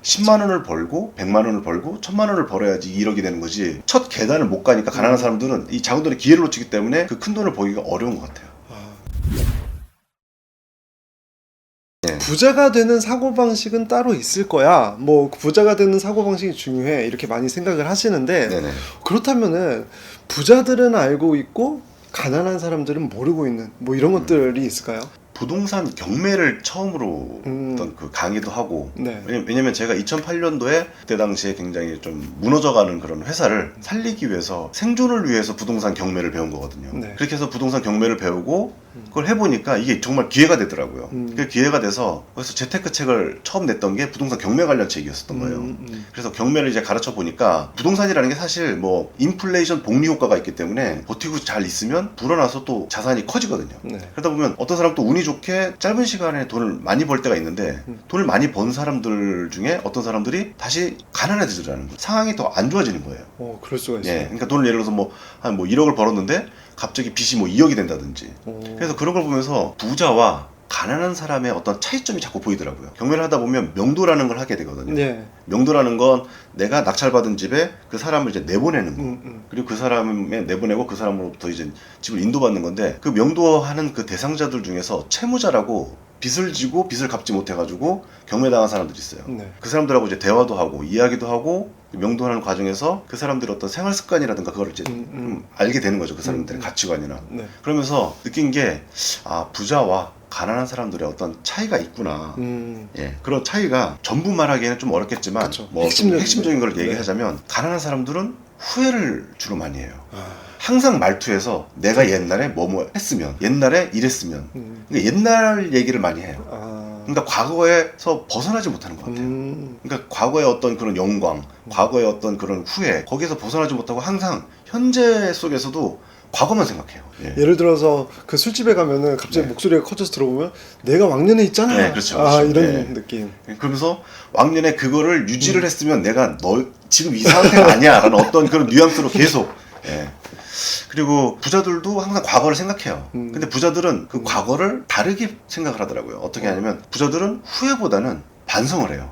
10만 원을 벌고 100만 원을 벌고 1000만 원을 벌어야지 1억이 되는 거지. 첫 계단을 못 가니까 가난한 사람들은 이 작은 돈의 기회를 놓치기 때문에 그 큰 돈을 벌기가 어려운 것 같아요. 부자가 되는 사고방식은 따로 있을 거야. 뭐 부자가 되는 사고방식이 중요해. 이렇게 많이 생각을 하시는데 네네. 그렇다면은 부자들은 알고 있고 가난한 사람들은 모르고 있는 뭐 이런 것들이 있을까요? 부동산 경매를 처음으로 어떤 그 강의도 하고 네. 왜냐면 제가 2008년도에 그때 당시에 굉장히 좀 무너져가는 그런 회사를 살리기 위해서 생존을 위해서 부동산 경매를 배운 거거든요. 네. 그렇게 해서 부동산 경매를 배우고 그걸 해보니까 이게 정말 기회가 되더라고요. 그 기회가 돼서 그래서 재테크 책을 처음 냈던 게 부동산 경매 관련 책이었었던 거예요. 그래서 경매를 이제 가르쳐 보니까 부동산이라는 게 사실 뭐 인플레이션 복리 효과가 있기 때문에 버티고 잘 있으면 불어나서 또 자산이 커지거든요. 네. 그러다 보면 어떤 사람 또 운이 좋게 짧은 시간에 돈을 많이 벌 때가 있는데 돈을 많이 번 사람들 중에 어떤 사람들이 다시 가난해지더라는 거예요. 상황이 더 안 좋아지는 거예요. 그럴 수가 있어요. 예, 그러니까 돈을 예를 들어서 한 1억을 벌었는데 갑자기 빚이 뭐 2억이 된다든지. 그래서 그런 걸 보면서 부자와 가난한 사람의 어떤 차이점이 자꾸 보이더라고요. 경매를 하다 보면 명도라는 걸 하게 되거든요. 네. 명도라는 건 내가 낙찰받은 집에 그 사람을 이제 내보내는 거. 그리고 그 사람에 내보내고 그 사람으로부터 이제 집을 인도받는 건데 그 명도하는 그 대상자들 중에서 채무자라고 빚을 지고 빚을 갚지 못해가지고 경매당한 사람들이 있어요. 네. 그 사람들하고 이제 대화도 하고 이야기도 하고 명도하는 과정에서 그 사람들의 어떤 생활 습관이라든가 그걸 이제 알게 되는 거죠. 그 사람들의 가치관이나. 네. 그러면서 느낀 게 부자와 가난한 사람들의 어떤 차이가 있구나. 예, 그런 차이가 전부 말하기에는 좀 어렵겠지만 그쵸. 뭐 핵심적인 걸 얘기하자면 가난한 사람들은 후회를 주로 많이 해요. 항상 말투에서 내가 옛날에 뭐뭐 했으면 옛날에 이랬으면 그러니까 옛날 얘기를 많이 해요. 그러니까 과거에서 벗어나지 못하는 것 같아요. 그러니까 과거의 어떤 그런 영광, 과거의 어떤 그런 후회 거기에서 벗어나지 못하고 항상 현재 속에서도 과거만 생각해요. 예. 예를 들어서 그 술집에 가면은 갑자기 목소리가 커져서 들어보면 내가 왕년에 있잖아. 네, 그렇죠, 그렇죠. 이런 느낌. 그러면서 왕년에 그거를 유지를 했으면 내가 너 지금 이 상태가 아니야 라는 어떤 그런 뉘앙스로 계속. 예. 그리고 부자들도 항상 과거를 생각해요. 근데 부자들은 그 과거를 다르게 생각을 하더라고요. 어떻게 하냐면 부자들은 후회보다는 반성을 해요.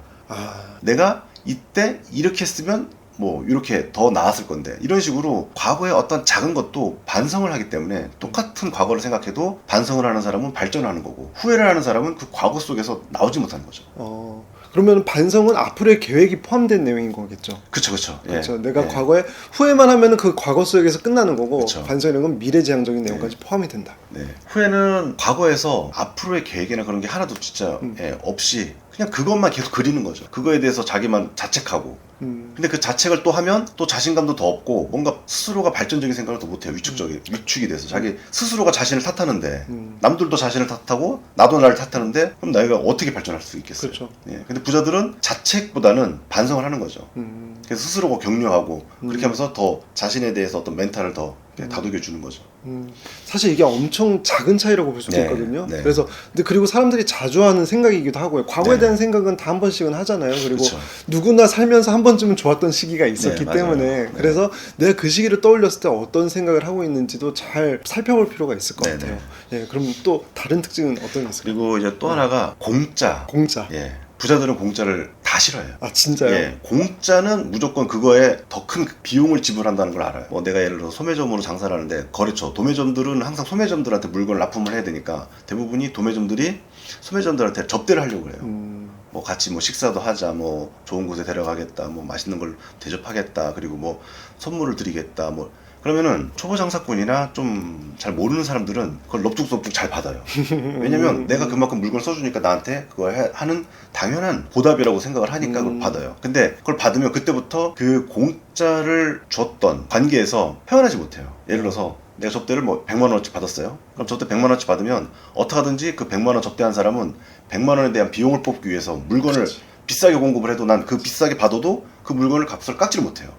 내가 이때 이렇게 했으면 뭐 이렇게 더 나았을 건데 이런 식으로 과거의 어떤 작은 것도 반성을 하기 때문에 똑같은 과거를 생각해도 반성을 하는 사람은 발전하는 거고 후회를 하는 사람은 그 과거 속에서 나오지 못하는 거죠. 그러면 반성은 앞으로의 계획이 포함된 내용인 거겠죠. 그렇죠. 그렇죠. 내가 과거에 후회만 하면은 그 과거 속에서 끝나는 거고 그쵸. 반성이라는 건 미래지향적인 내용까지 포함이 된다. 네. 후회는 과거에서 앞으로의 계획이나 그런 게 하나도 진짜 없이 그냥 그것만 계속 그리는 거죠. 그거에 대해서 자기만 자책하고. 근데 그 자책을 또 하면 또 자신감도 더 없고 뭔가 스스로가 발전적인 생각을 더 못해요. 위축이 돼서 자기 스스로가 자신을 탓하는데 남들도 자신을 탓하고 나도 나를 탓하는데 그럼 내가 어떻게 발전할 수 있겠어요? 그렇죠. 예. 근데 부자들은 자책보다는 반성을 하는 거죠. 그래서 스스로가 격려하고 그렇게 하면서 더 자신에 대해서 어떤 멘탈을 더 다독여 주는 거죠. 사실 이게 엄청 작은 차이라고 볼 수도 네, 있거든요. 네. 그래서 근데 그리고 사람들이 자주 하는 생각이기도 하고요. 과거에 네. 대한 생각은 다 한 번씩은 하잖아요. 그리고 그쵸. 누구나 살면서 한 번쯤은 좋았던 시기가 있었기 네, 맞아요. 때문에 네. 그래서 내가 그 시기를 떠올렸을 때 어떤 생각을 하고 있는지도 잘 살펴볼 필요가 있을 것 네, 같아요. 예, 그럼 또 다른 특징은 어떤 게 있을까요? 그리고 이제 또 하나가 공짜. 예. 부자들은 공짜를 다 싫어해요. 진짜요? 예, 공짜는 무조건 그거에 더 큰 비용을 지불한다는 걸 알아요. 뭐 내가 예를 들어서 소매점으로 장사를 하는데 거래처, 도매점들은 항상 소매점들한테 물건을 납품을 해야 되니까 대부분이 도매점들이 소매점들한테 접대를 하려고 그래요. 뭐 같이 뭐 식사도 하자, 뭐 좋은 곳에 데려가겠다, 뭐 맛있는 걸 대접하겠다, 그리고 뭐 선물을 드리겠다, 뭐 그러면은 초보 장사꾼이나 좀 잘 모르는 사람들은 그걸 넙죽넙죽 잘 받아요. 왜냐면 내가 그만큼 물건을 써주니까 나한테 그걸 하는 당연한 보답이라고 생각을 하니까 그걸 받아요. 근데 그걸 받으면 그때부터 그 공짜를 줬던 관계에서 헤어나지 못해요. 예를 들어서 내가 접대를 뭐 100만 원어치 받았어요. 그럼 접대 100만 원어치 받으면 어떻게 하든지 그 100만 원 접대한 사람은 100만 원에 대한 비용을 뽑기 위해서 물건을 비싸게 공급을 해도 난 그 비싸게 받아도 그 물건을 값을 깎지를 못해요.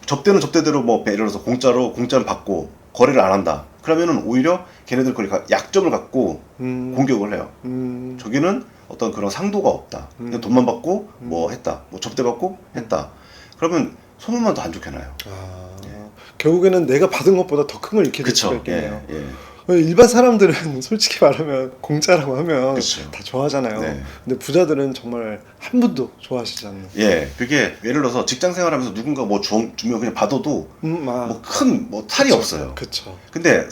접대는 접대대로 뭐 예를 들어서 공짜를 받고 거래를 안 한다. 그러면은 오히려 걔네들 그걸 약점을 갖고 공격을 해요. 저기는 어떤 그런 상도가 없다. 그냥 돈만 받고 뭐 했다. 뭐 접대 받고 했다. 그러면 소문만 더 안 좋게 나요. 결국에는 내가 받은 것보다 더 큰 걸 잃게 될 수가 그쵸. 있겠네요. 예. 일반 사람들은 솔직히 말하면 공짜라고 하면 그쵸. 다 좋아하잖아요. 네. 근데 부자들은 정말 한 분도 좋아하시지 않는. 예, 그게 예를 들어서 직장 생활하면서 누군가 뭐 주면 그냥 받아도 뭐 큰 뭐 탈이 없어요. 그쵸. 근데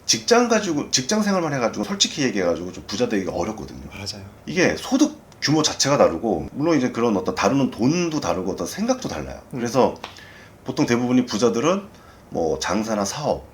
직장 생활만 해가지고 솔직히 얘기해가지고 좀 부자 되기가 어렵거든요. 맞아요. 이게 소득 규모 자체가 다르고 물론 이제 그런 어떤 다루는 돈도 다르고 어떤 생각도 달라요. 그래서 보통 대부분이 부자들은 뭐 장사나 사업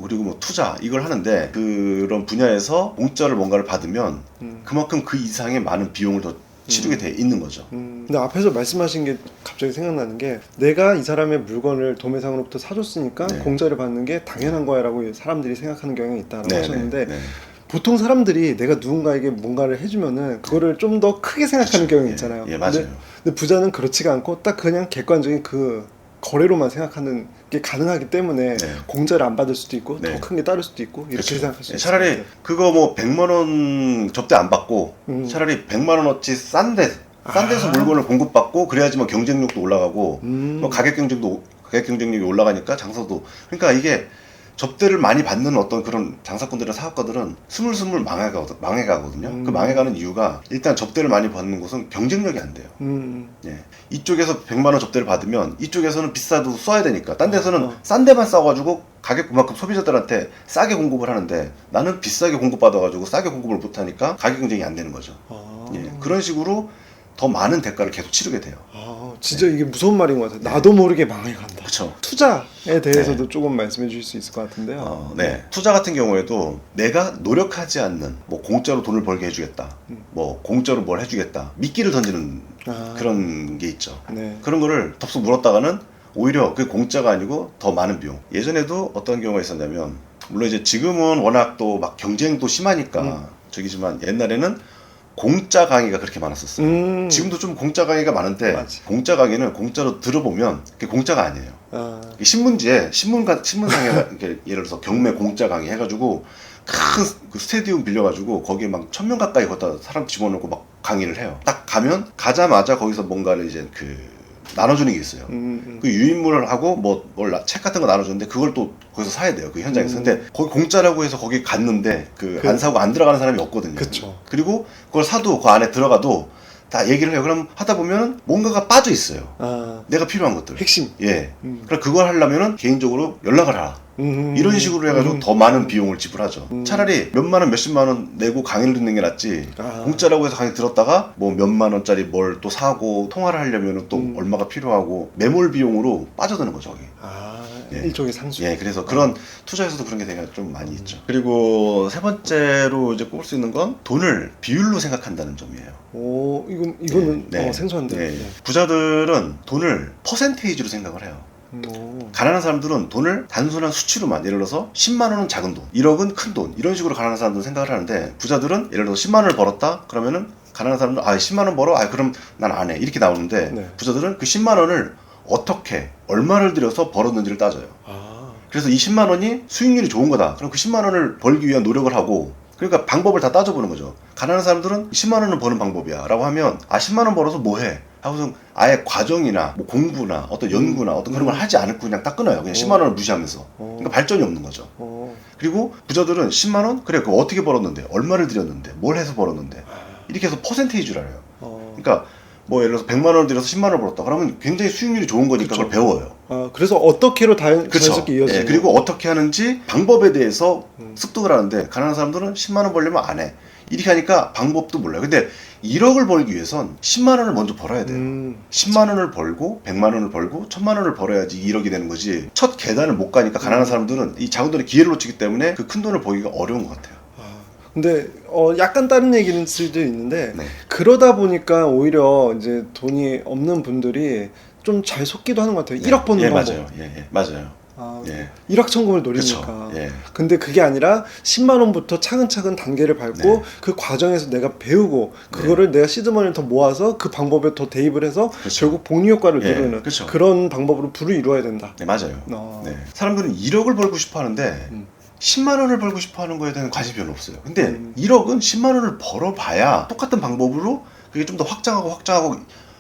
그리고 뭐 투자 이걸 하는데 그런 분야에서 공짜를 뭔가를 받으면 그만큼 그 이상의 많은 비용을 더 치르게 돼 있는 거죠. 근데 앞에서 말씀하신 게 갑자기 생각나는 게 내가 이 사람의 물건을 도매상으로부터 사줬으니까 네. 공짜를 받는 게 당연한 거야라고 사람들이 생각하는 경향이 있다라고 네, 하셨는데 네, 네. 보통 사람들이 내가 누군가에게 뭔가를 해주면은 그거를 좀 더 크게 생각하는 그쵸. 경향이 예, 있잖아요. 예, 맞아요. 근데 부자는 그렇지가 않고 딱 그냥 객관적인 그 거래로만 생각하는 게 가능하기 때문에 네. 공짜를 안 받을 수도 있고 네. 더 큰 게 따를 수도 있고 이렇게 그쵸. 생각할 수 있어요. 차라리 그거 뭐 100만 원 접대 안 받고 차라리 100만 원어치 싼 데서 물건을 공급받고 그래야지만 경쟁력도 올라가고 뭐 가격 경쟁력이 올라가니까 장사도 그러니까 이게 접대를 많이 받는 어떤 그런 장사꾼들이나 사업가들은 스물스물 망해가거든요. 그 망해가는 이유가 일단 접대를 많이 받는 곳은 경쟁력이 안 돼요. 예. 이쪽에서 100만 원 접대를 받으면 이쪽에서는 비싸도 써야 되니까 딴 데서는 싼 데만 싸가지고 가격 그만큼 소비자들한테 싸게 공급을 하는데 나는 비싸게 공급받아가지고 싸게 공급을 못하니까 가격 경쟁이 안 되는 거죠. 예. 그런 식으로 더 많은 대가를 계속 치르게 돼요. 진짜 이게 무서운 말인 것 같아요. 나도 모르게 망해간다. 그렇죠. 투자에 대해서도 조금 말씀해 주실 수 있을 것 같은데요. 네. 투자 같은 경우에도 내가 노력하지 않는 뭐 공짜로 돈을 벌게 해주겠다. 뭐 공짜로 뭘 해주겠다. 미끼를 던지는 그런 게 있죠. 네. 그런 거를 덥석 물었다가는 오히려 그게 공짜가 아니고 더 많은 비용. 예전에도 어떤 경우가 있었냐면 물론 이제 지금은 워낙 또 막 경쟁도 심하니까 저기지만 옛날에는 공짜 강의가 그렇게 많았었어요. 지금도 좀 공짜 강의가 많은데 맞아. 공짜 강의는 공짜로 들어보면 그게 공짜가 아니에요. 신문지에 신문상에 이렇게 예를 들어서 경매 공짜 강의 해가지고 큰 그 스테디움 빌려가지고 거기에 막 1000명 가까이 거기다 사람 집어넣고 막 강의를 해요. 딱 가면 가자마자 거기서 뭔가를 이제 그 나눠주는 게 있어요. 그 유인물을 하고 뭘 책 같은 거 나눠주는데 그걸 또 거기서 사야 돼요. 그 현장에서. 근데 거기 공짜라고 해서 거기 갔는데 안 사고 안 들어가는 사람이 없거든요. 그쵸. 그리고 그걸 사도 그 안에 들어가도 다 얘기를 해요. 그럼 하다 보면 뭔가가 빠져 있어요. 내가 필요한 것들. 핵심. 예. 그럼 그걸 하려면은 개인적으로 연락을 하라. 이런 식으로 해가지고 더 많은 비용을 지불하죠. 차라리 몇만 원, 몇십만 원 내고 강의를 듣는 게 낫지. 공짜라고 해서 강의 들었다가 뭐 몇만 원짜리 뭘 또 사고 통화를 하려면은 또 얼마가 필요하고 매몰 비용으로 빠져드는 거죠. 거기. 예. 일종의 상수. 예, 그래서 그런 투자에서도 그런 게 되게 좀 많이 있죠. 그리고 세 번째로 이제 꼽을 수 있는 건 돈을 비율로 생각한다는 점이에요. 이거는 네. 생소한데. 네. 부자들은 돈을 퍼센테이지로 생각을 해요. 가난한 사람들은 돈을 단순한 수치로만 예를 들어서 10만 원은 작은 돈, 1억은 큰 돈 이런 식으로 가난한 사람들은 생각을 하는데 부자들은 예를 들어서 10만 원을 벌었다 그러면은 가난한 사람들은 10만 원 벌어? 그럼 난 안 해 이렇게 나오는데 네. 부자들은 그 10만 원을 어떻게 얼마를 들여서 벌었는지를 따져요. 그래서 이 10만 원이 수익률이 좋은 거다. 그럼 그 10만 원을 벌기 위한 노력을 하고 그러니까 방법을 다 따져보는 거죠. 가난한 사람들은 10만 원을 버는 방법이야 라고 하면 10만 원 벌어서 뭐 해? 하고서 아예 과정이나 뭐 공부나 어떤 연구나 어떤 그런 걸 하지 않고 그냥 딱 끊어요. 그냥 10만 원을 무시하면서. 그러니까 발전이 없는 거죠. 그리고 부자들은 10만 원? 그래 그거 어떻게 벌었는데? 얼마를 들였는데? 뭘 해서 벌었는데? 이렇게 해서 퍼센테이지를 알아요. 그러니까 뭐 예를 들어서 100만 원을 들여서 10만 원을 벌었다. 그러면 굉장히 수익률이 좋은 거니까 그걸 배워요. 그래서 어떻게로 자연스럽게 이어지는. 예, 그리고 어떻게 하는지 방법에 대해서 습득을 하는데 가난한 사람들은 10만 원 벌려면 안 해. 이렇게 하니까 방법도 몰라요. 근데 1억을 벌기 위해선 10만 원을 먼저 벌어야 돼요. 10만 원을 벌고 100만 원을 벌고 1000만 원을 벌어야지 1억이 되는 거지. 첫 계단을 못 가니까 가난한 사람들은 이 작은 돈의 기회를 놓치기 때문에 그 큰 돈을 벌기가 어려운 것 같아요. 근데 약간 다른 얘기는 수도 있는데 네. 그러다 보니까 오히려 이제 돈이 없는 분들이 좀 잘 속기도 하는 것 같아요. 1억 버는 방법. 맞아요. 맞아요. 예. 1억 천금을 노리니까. 그쵸. 예. 근데 그게 아니라 10만 원부터 차근차근 단계를 밟고 네. 그 과정에서 내가 배우고 그거를 내가 시드머니를 더 모아서 그 방법에 더 대입을 해서 그쵸. 결국 복리 효과를 예, 누르는 그쵸. 그런 방법으로 부를 이루어야 된다. 네, 맞아요. 어. 네. 사람들은 1억을 벌고 싶어 하는데 10만 원을 벌고 싶어 하는 거에 대한 관심이 별로 없어요. 근데 1억은 10만 원을 벌어봐야 똑같은 방법으로 그게 좀 더 확장하고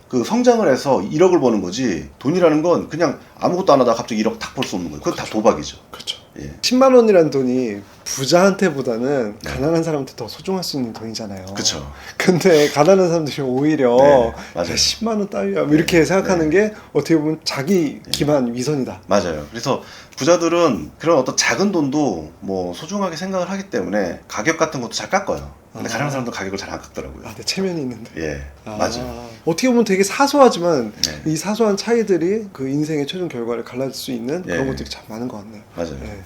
그 성장을 해서 1억을 버는 거지 돈이라는 건 그냥 아무것도 안 하다가 갑자기 1억 탁 벌 수 없는 거예요. 그건 다 도박이죠. 그렇죠. 예. 10만 원이란 돈이 부자한테보다는 가난한 사람한테 더 소중할 수 있는 돈이잖아요. 그쵸. 근데 가난한 사람들이 오히려 네, 맞아요. 야, 10만 원 따위야 뭐 이렇게 생각하는 게 어떻게 보면 자기 기만 위선이다. 맞아요. 그래서 부자들은 그런 어떤 작은 돈도 뭐 소중하게 생각을 하기 때문에 가격 같은 것도 잘 깎아요. 근데 아. 가난한 사람도 가격을 잘 안 깎더라고요. 아, 내 체면이 있는데. 예, 아, 맞아요. 어떻게 보면 되게 사소하지만 네. 이 사소한 차이들이 그 인생의 최종 결과를 갈라질 수 있는 그런 예. 것들이 참 많은 것 같네요. 맞아요. 예.